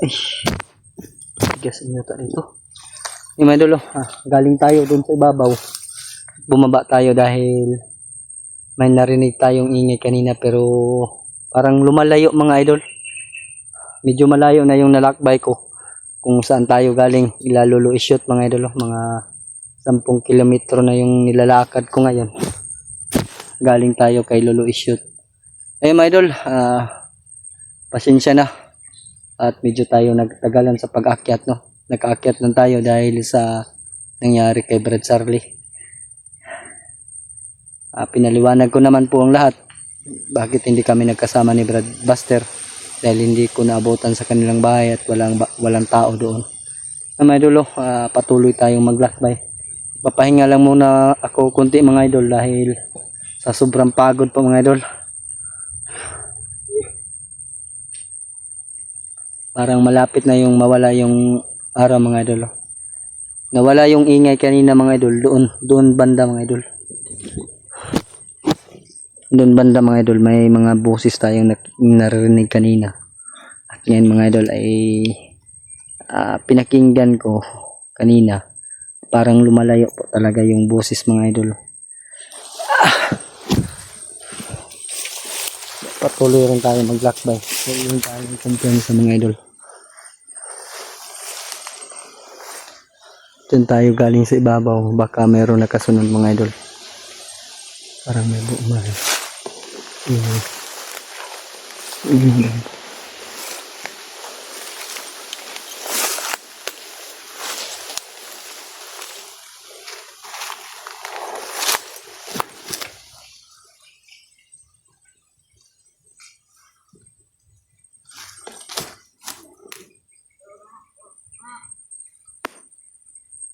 Ay, tigas ang yuta dito. Yung mga idol, galing tayo dun sa ibabaw. Bumaba tayo dahil may narinig tayong ingay kanina pero parang lumalayo mga idol. Medyo malayo na yung nalakbay ko kung saan tayo galing. Ilalolo ishoot mga idol, mga 10 kilometro na yung nilalakad ko ngayon. Galing tayo kay Lolo Ishoot. Ayun mga idol, pasensya na at medyo tayo nagtagalan sa pag-akyat, no. Nag-aakyat lang tayo dahil sa nangyari kay Brad Charlie. Pinaliwanag ko naman po ang lahat bakit hindi kami nagkasama ni Brad Buster dahil hindi ko naabutan sa kanilang bahay at walang tao doon. Mga idol, patuloy tayong maglakbay. Papahinga lang muna ako kunti mga idol dahil sa sobrang pagod po mga idol. Parang malapit na yung mawala yung araw mga idol. Nawala yung ingay kanina mga idol. Doon banda mga idol. Doon banda mga idol. May mga boses tayong narinig kanina. At ngayon mga idol ay pinakinggan ko kanina. Parang lumalayo po talaga yung boses mga idol. Patuloy rin tayo maglakbay. Patuloy tayo kumpiyansa mga idol. Diyan tayo galing sa ibabaw. Baka mayroon nakasunod mga idol. Parang may buumay.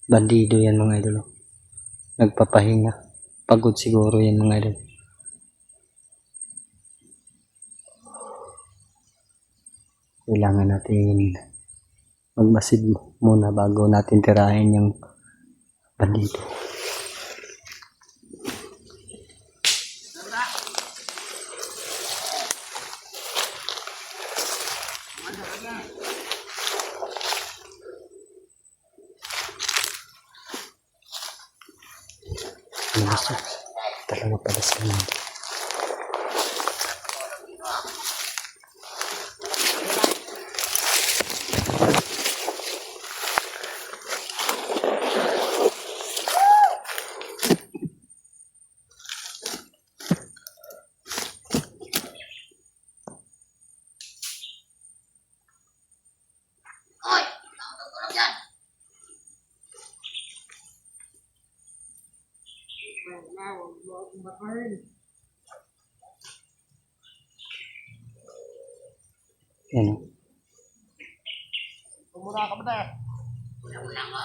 Bandido yan mga idol. Nagpapahinga. Pagod siguro yan mga idol. Kailangan natin magmasid muna bago natin tirahin yung bandido. Talaga pala sila. Yan. Muna ka ba na? Muna nga.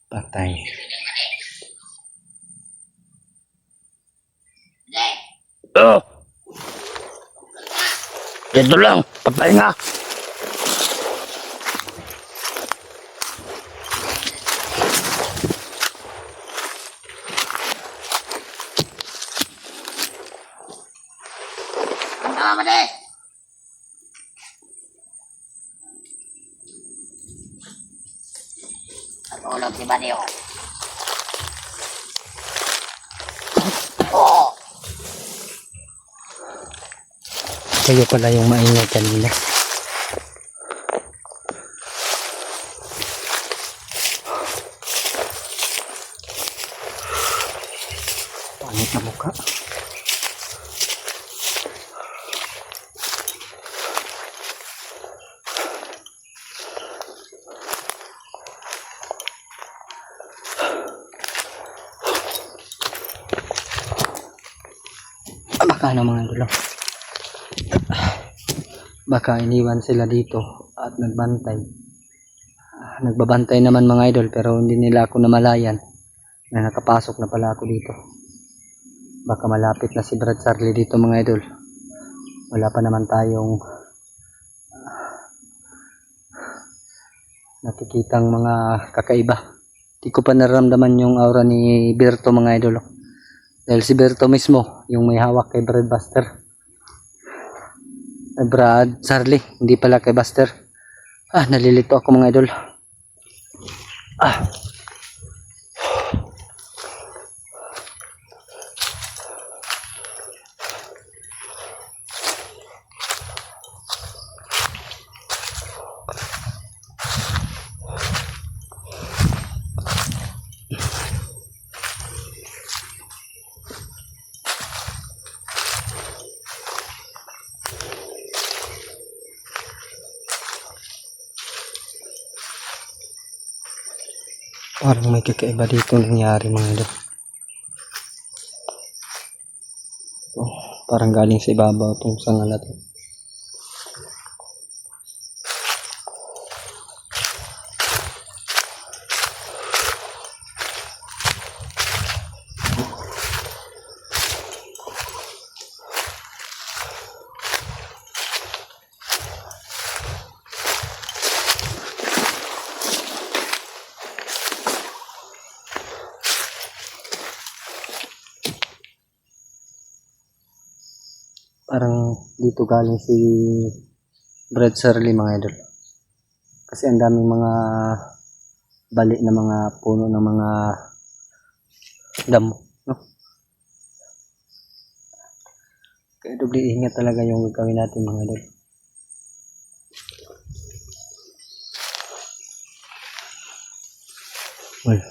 Patay. Ito lang, papahinga. Tulog si Badio. Kayo pala yung maingay kanina. Pangit na mukha. Baka na mga gulo. Baka iniwan sila dito at nagbantay. Nagbabantay naman mga idol pero hindi nila ako namalayan. na nakapasok na pala ako dito. Baka malapit na si Brad Charlie dito mga idol. Wala pa naman tayong nakikitang mga kakaiba. Di ko pa nararamdaman yung aura ni Berto mga idol. Dahil si Berto mismo yung may hawak kay Brad Buster. Brad Charlie, hindi pala kay Buster. Nalilito ako mga idol. Parang may kakaiba dito nangyari mga idol. Parang galing sa ibabaw itong sanga natin. Parang dito galing si Brad Charlie mga idol. Kasi ang daming mga bali na mga puno ng mga damo, no? Kaya doble ingat talaga yung gagawin natin mga idol. Well,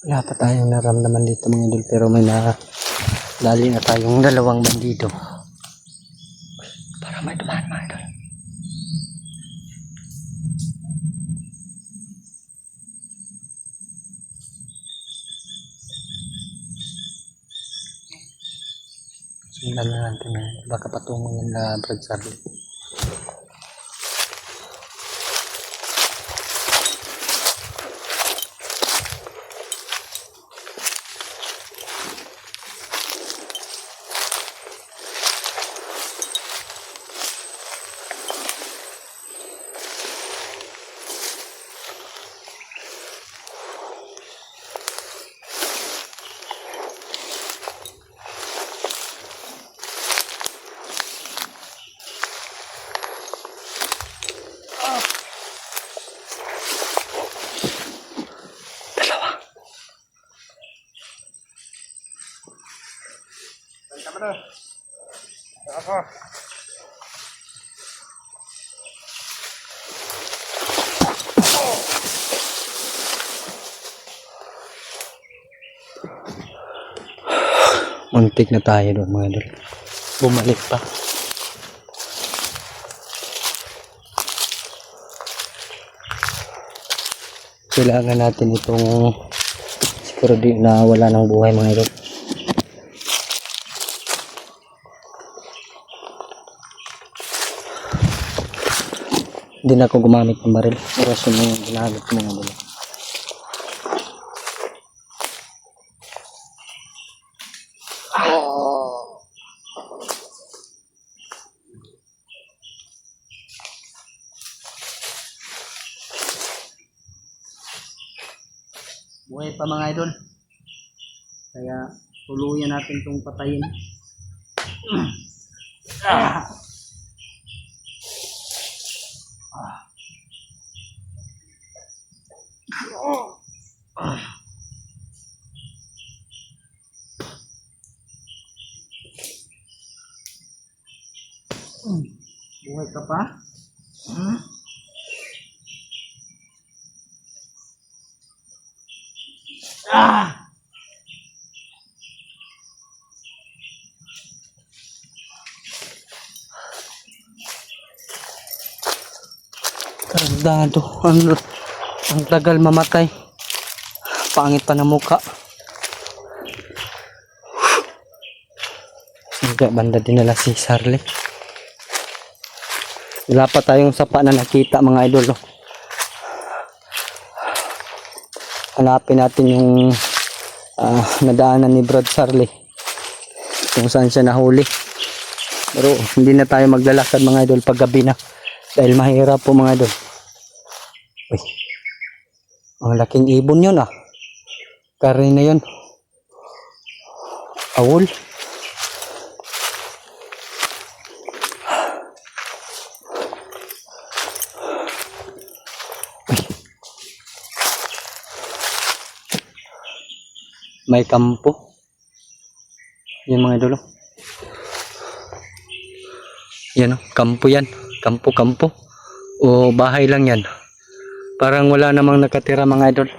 wala pa tayong naramdaman dito mga idol, pero may dali na tayong dalawang bandido. Para may dumaan mga idol. Sundan na natin na baka patungo yan na Brad Charlie. Muntik na tayo doon mga idol. Bumalik pa. Kailangan natin itong siguro di na wala ng buhay mga idol. Hindi na ako gumamit ng baril. Oras yun yung ginamit ko mga idol. Buhay pa mga idol. Kaya tuluyan natin itong patayin. Buhay ka pa? Hmm? Ah! Kardado. Ang tagal mamatay. Pangit pa na mukha. Hindi, banda dinala si Sarli. Wala pa tayong sapa na nakita mga idol. Oh. Hanapin natin yung nadaanan ni Brad Sarli. Kung saan siya nahuli. Pero hindi na tayo maglalakad mga idol pag gabi na. Dahil mahirap po mga idol. Uy. Ang laking ibon yun ah. Kari na yun. Awol. May kampo. Yan mga idol. Yan o, kampo yan. Kampo. O bahay lang yan. Parang wala namang nakatira mga idol.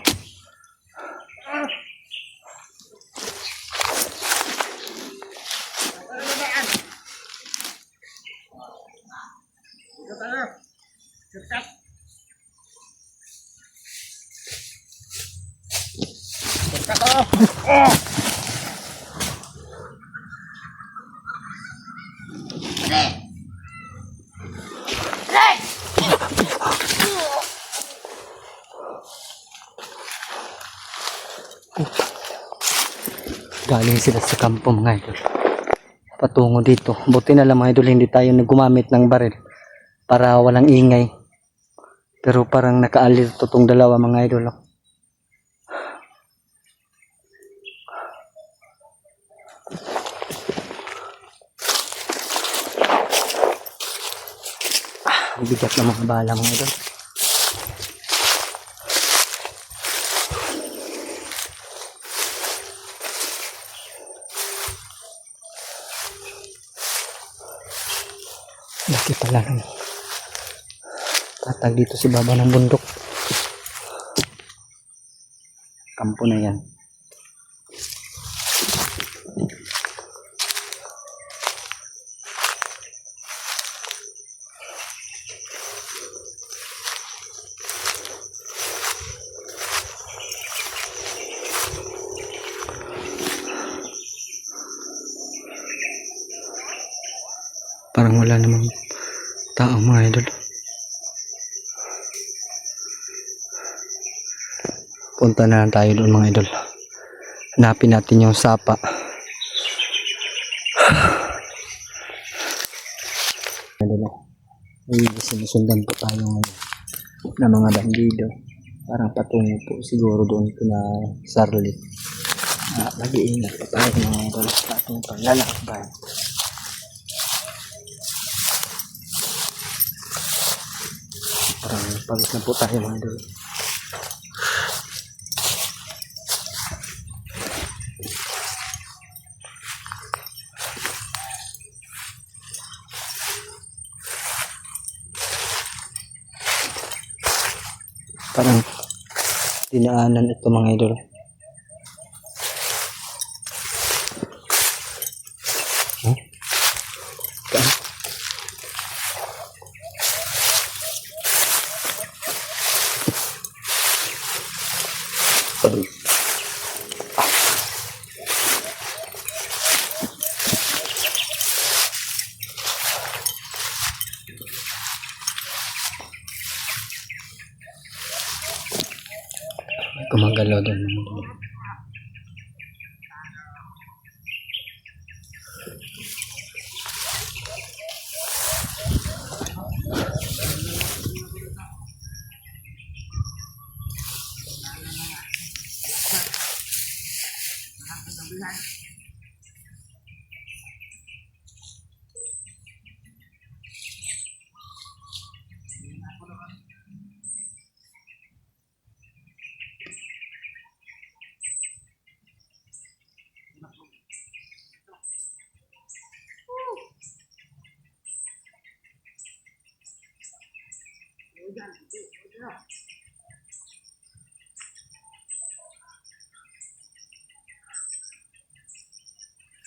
Galing sila sa kampo mga idol. Patungo dito. Buti na lang mga idol hindi tayo nagumamit ng baril para walang ingay. Pero parang nakaalito tong dalawa mga idol. Bigat na mga bala mga idol. Laki pala ng tatag dito si baba ng bundok. Kampo na yan. Parang wala namang tao mga idol. Punta na lang tayo doon mga idol. Hanapin natin yung sapa. May sinusundan po tayo ngayon na mga bandido. Parang patungo po siguro doon na Sarli. Mag-iingat pa tayo mga idol sa ating paglalakbay. Parang pagod na po tayo mga idol. Parang dinaanan ito mga idol. Gumagalaw doon.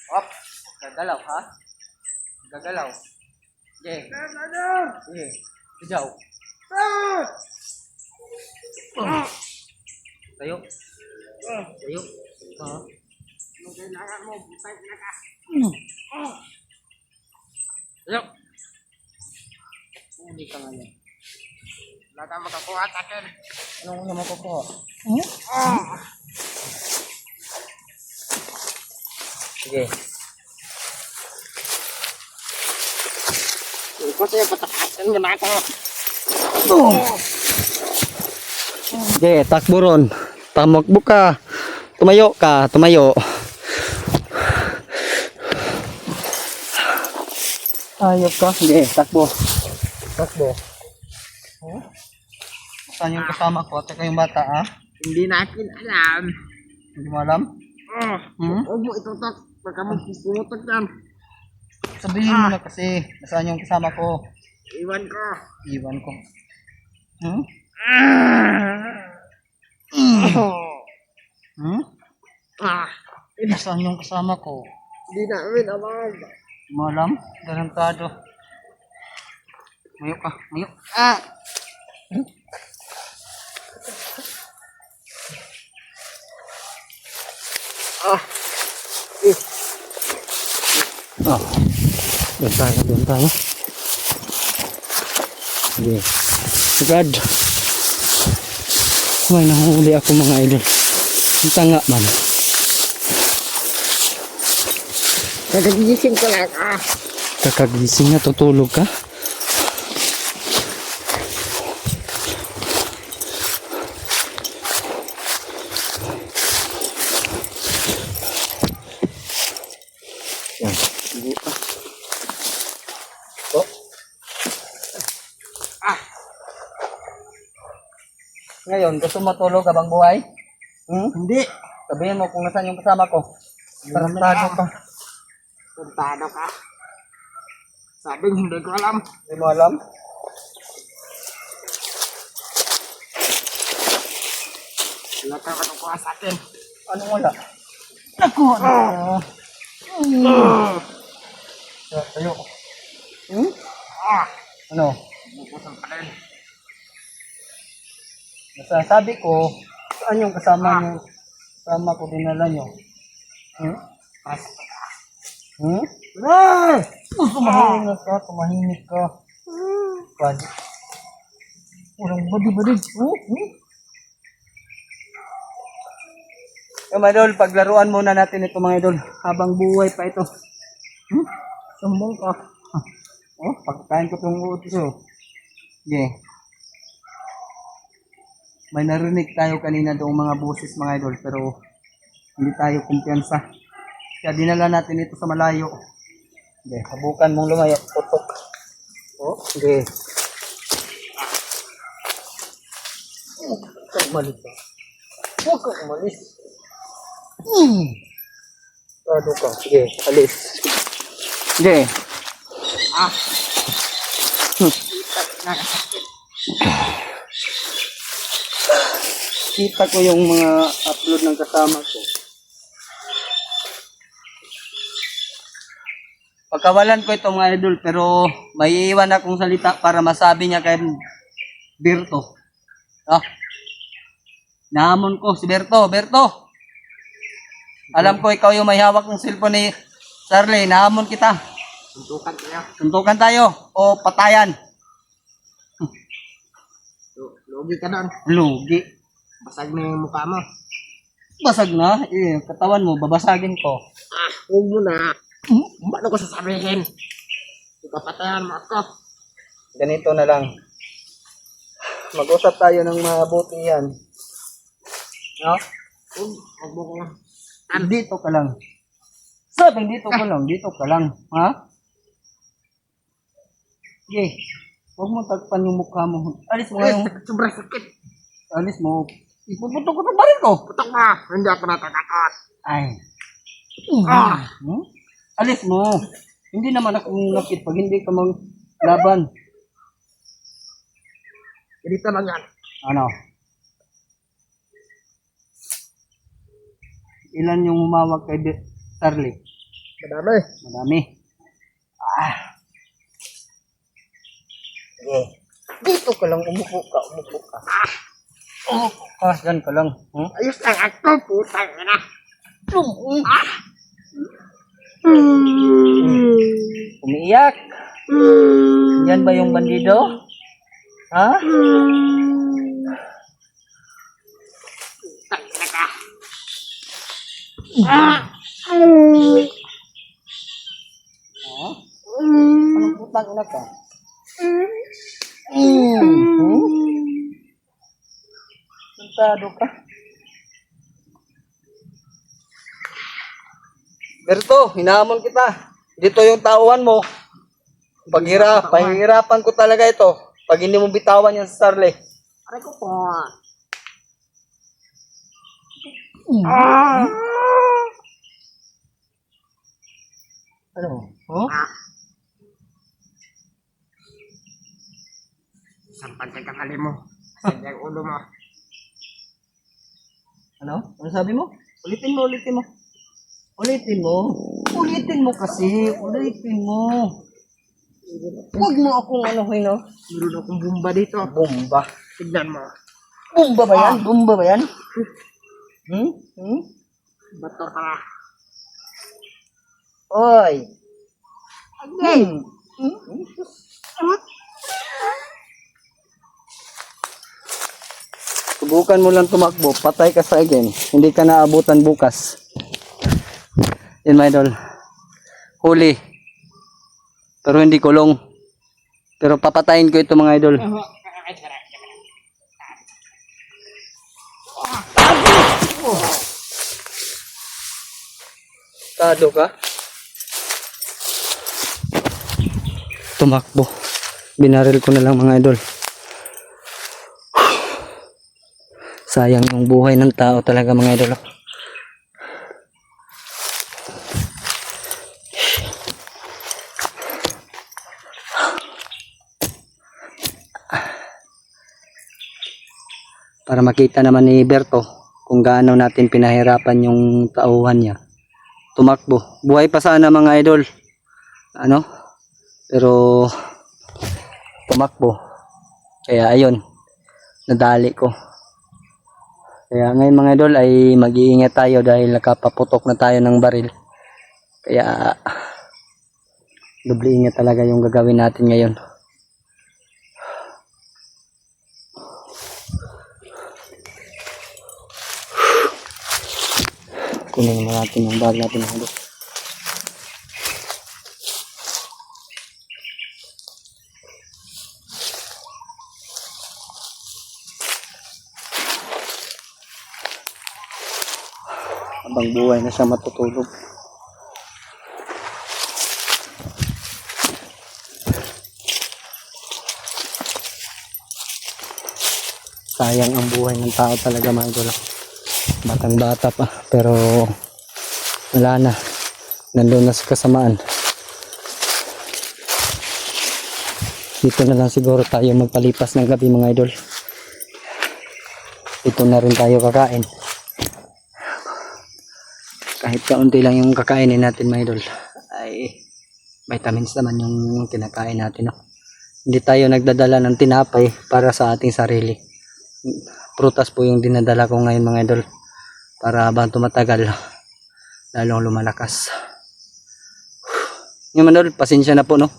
Hop. Gagalaw, ha? Gagalaw. Sige. Sige. Sigaw. Tayo. Tayo. Ha? Anong kailangan mo? Butay na ka. Tayo. Huli ka ngayon. Wala kang makakuha sa akin. Anong una makukuha? Sige. Ikaw sa'yo, patakasin mo na ako. Sige, takbo ron. Tamakbo ka. Tumayo ka. Tumayo. Ayop ka. Sige, takbo. Takbo. Saan yung kasama ko? At yung bata, ha? Hindi natin alam. Hindi mo alam? Huwag mo itutok. Baka mo pumutok yan. Sabihin mo na kasi. Nasaan yung kasama ko? Iwan ko. Iwan ko. Nasaan yung kasama ko? Hindi namin alam. Hindi mo alam? Garantado. Mayo ka. Mayo. Doon tayo, doon tayo. Sige. Agad. May nahuli ako mga idol. Ang tanga man. Nagagising ka lang. Kakagising na, tutulog ka. Yan. Sige pa. Oh. Ngayon, gusto mo tulog habang buhay? Hindi. Sabihin mo kung nasaan yung kasama ko. Tarantado ka. Puntado ka. Sabing hindi ko alam. Hindi mo alam? Wala kang makakuha sa akin. Ano wala? Naku! Tayo. Ano? Bubusang pa rin. Nasasabi ko, saan yung kasama nyo? Kasama ko dinala nyo. Tumahimik ka, tumahimik ka. Badi. Walang badi-badi. Mga idol, paglaruan muna natin ito mga idol. Habang buhay pa ito. Sumbong ka. Pagkain ko itong utos. Sige. May narinig tayo kanina doong mga boses mga idol. Pero hindi tayo kumpiyansa. Kaya dinala natin ito sa malayo. Sige, habukan mong lumayo. Putok. Sige. Huwag kang umalis. Huwag kang umalis. Tado ka. Sige, alis. Sige. Kita ko yung mga upload ng kasama ko. Pagkawalan ko ito mga idol, pero may iwan akong salita para masabi niya kay Berto. Nahamon ko si Berto. Berto! Alam ko ikaw yung may hawak ng cellphone ni Charlie. Nahamon kita. Tuntukan kayo. Tuntukan tayo o patayan. Lugi ka doon. Lugi. Basag na yung mukha mo. Basag na. Katawan mo, babasagin ko. Huwag mo na. Paano ko sasabihin? Ipapatayan mo ako. Ganito na lang. Mag-usap tayo ng mabuti yan. No? Huwag mo ko lang. Dito ka lang. Sabi, dito ka lang. Dito ka lang. Ha? Sige. Huwag mo tagpan yung mukha mo. Alis mo yung... Sobrang sakit. Alis mo. Ipuputok ko pa rin ko. Putok mo. Hindi ako natatakot. Ay. Alis mo. Hindi naman ako nakit pag hindi ka laban. Ganito lang yan. Ano? Ilan yung humawak kay Charlie? Madami. Madami. Sige. Dito ka lang, umupo ka. Umupo ka, dyan ka lang. Hmm? Ayos lang ako, putang ina. Umiiyak. Yan ba yung bandido? Ha? Putang ina ka. Anong putang ina ka? Sentado ka. Berto, hinahamon kita. Dito yung tauhan mo. Pahihirapan ko talaga ito. Pag hindi mo bitawan yan sa Charlie. Aray ko po. Ano? Huh? Sampan ka kakali mo. Saan yung ulo mo? Ano? Ano sabi mo? Ulitin mo. Ulitin mo kasi. Ulitin mo. Huwag mo akong anuhin, no? Meron akong bumba dito. Bomba. Tignan mo. Bomba ba yan? Bomba ba yan? Bato ka na. Oy. Again. Subukan mo lang tumakbo. Patay ka sa again. Hindi ka naabutan bukas. Yan, my idol. Huli. Pero hindi kulong. Pero papatayin ko ito, mga idol. Tado ka? Tumakbo. Binaril ko na lang, mga idol. Sayang yung buhay ng tao talaga, mga idol. Para makita naman ni Berto kung gaano natin pinahirapan yung tauhan niya. Tumakbo. Buhay pa sana, mga idol. Ano? Pero tumakbo. Kaya ayun. Nadali ko. Kaya ngayon, mga idol, ay mag-iingat tayo dahil nakapaputok na tayo ng baril. Kaya doble ingat talaga yung gagawin natin ngayon. Kunin naman natin yung bag natin, mga idol. Habang buhay na siya matutulog. Sayang ang buhay ng tao talaga, mga idol. Batang bata pa, pero wala na. Nandun na sa kasamaan. Dito na lang siguro tayo magpalipas ng gabi, mga idol. Dito na rin tayo kakain. Kahit kaunti lang yung kakainin natin, mga idol, ay vitamins naman yung kinakain natin, no? Hindi tayo nagdadala ng tinapay para sa ating sarili. Prutas po yung dinadala ko ngayon, mga idol, para habang tumatagal lalong lumalakas. Yung, mga idol, pasensya na po, no?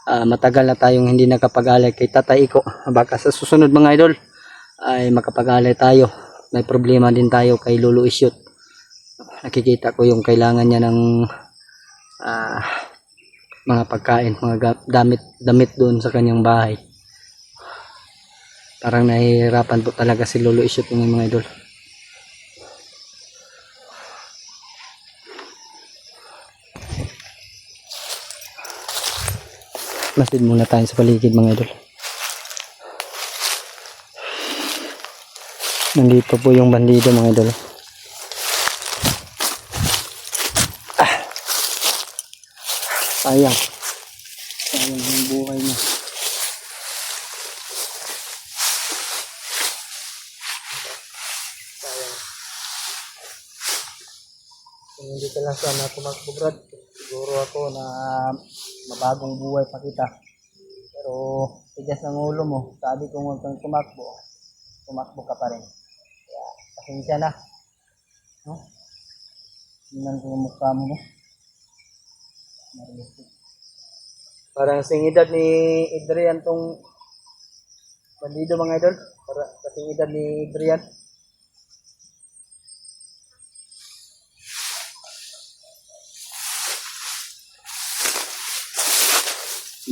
Matagal na tayong hindi nakapag-alay kay Tatay Iko. Baka sa susunod, mga idol, ay makapag-alay tayo. May problema din tayo kay Lolo Isyot. Nakikita ko yung kailangan niya ng mga pagkain, mga damit doon sa kanyang bahay. Parang nahihirapan po talaga si Lolo Isyot ng mga idol. Masid muna tayo sa paligid, mga idol. Nandito po yung bandido, mga idol. Sayang yung buhay niya. dito lang sana tumakbo, Brad. Siguro ako na mabagong buhay pa kita. Pero tigas ng ulo mo, sabi ko huwag kang tumakbo ka pa rin. Kaya pasensya na. No? Tingnan ko yung mukha mo. Parang sing edad ni Adrian tong bandido mga idol. Para kasing edad ni Adrian.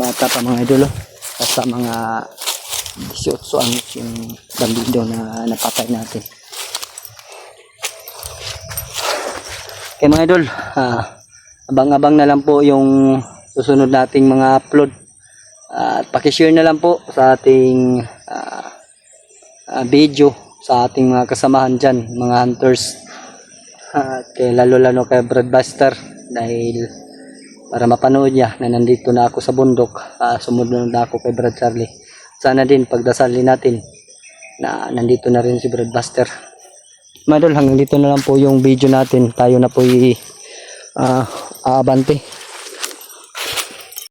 Bata pa mga idol. Basta mga 18 anyos yung bandido na napatay natin. Okay mga idol, abang-abang na lang po yung susunod nating mga upload. At pakishare na lang po sa ating video sa ating mga kasamahan dyan, mga hunters. At lalo kay Brad Buster dahil para mapanood niya na nandito na ako sa bundok, sumunod na ako kay Brad Charlie. Sana din pagdasalin natin na nandito na rin si Brad Buster. Mga idol, hanggang dito na lang po yung video natin. Tayo na po aabante.